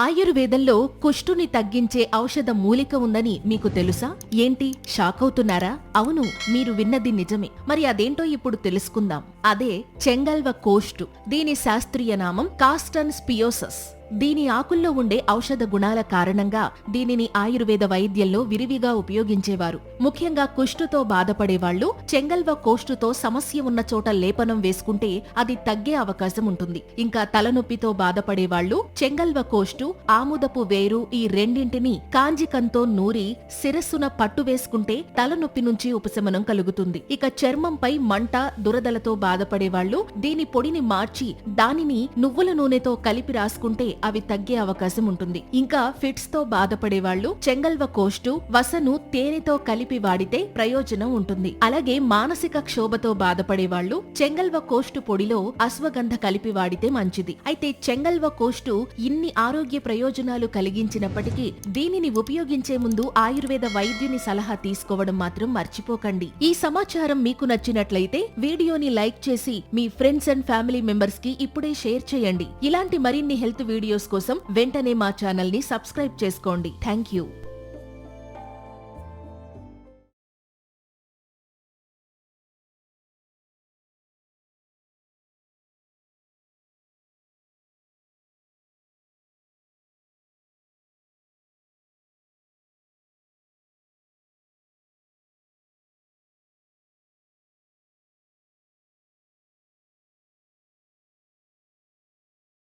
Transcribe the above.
ఆయుర్వేదంలో కుష్టుని తగ్గించే ఔషధ మూలిక ఉందని మీకు తెలుసా? ఏంటి షాక్ అవుతున్నారా? అవును, మీరు విన్నది నిజమే. మరి అదేంటో ఇప్పుడు తెలుసుకుందాం. అదే చెంగల్వ కోష్టు. దీని శాస్త్రీయ నామం కాస్టన్ స్పియోసస్. దీని ఆకుల్లో ఉండే ఔషధ గుణాల కారణంగా దీనిని ఆయుర్వేద వైద్యంలో విరివిగా ఉపయోగించేవారు. ముఖ్యంగా కుష్టుతో బాధపడేవాళ్లు చెంగల్వ కోష్టుతో సమస్య ఉన్న చోట లేపనం వేసుకుంటే అది తగ్గే అవకాశం ఉంటుంది. ఇంకా తలనొప్పితో బాధపడేవాళ్లు చెంగల్వ కోష్టు, ఆముదపు వేరు ఈ రెండింటిని కాంజికంతో నూరి శిరస్సున పట్టు వేసుకుంటే తలనొప్పి నుంచి ఉపశమనం కలుగుతుంది. ఇక చర్మంపై మంట, దురదలతో బాధపడేవాళ్లు దీని పొడిని మార్చి దానిని నువ్వుల నూనెతో కలిపి రాసుకుంటే అవి తగ్గే అవకాశం ఉంటుంది. ఇంకా ఫిట్స్ తో బాధపడేవాళ్లు చెంగల్వ కోష్టు, వసను తేనెతో కలిపి వాడితే ప్రయోజనం ఉంటుంది. అలాగే మానసిక క్షోభతో బాధపడేవాళ్లు చెంగల్వ కోష్టు పొడిలో అశ్వగంధ కలిపి వాడితే మంచిది. అయితే చెంగల్వ కోష్టు ఇన్ని ఆరోగ్య ప్రయోజనాలు కలిగించినప్పటికీ దీనిని ఉపయోగించే ముందు ఆయుర్వేద వైద్యుని సలహా తీసుకోవడం మాత్రం మర్చిపోకండి. ఈ సమాచారం మీకు నచ్చినట్లయితే వీడియోని లైక్ చేసి మీ ఫ్రెండ్స్ అండ్ ఫ్యామిలీ మెంబర్స్ కి ఇప్పుడే షేర్ చేయండి. ఇలాంటి మరిన్ని హెల్త్ వీడియోస్ కోసం వెంటనే మా ఛానల్ ని సబ్స్క్రైబ్ చేసుకోండి. Thank you.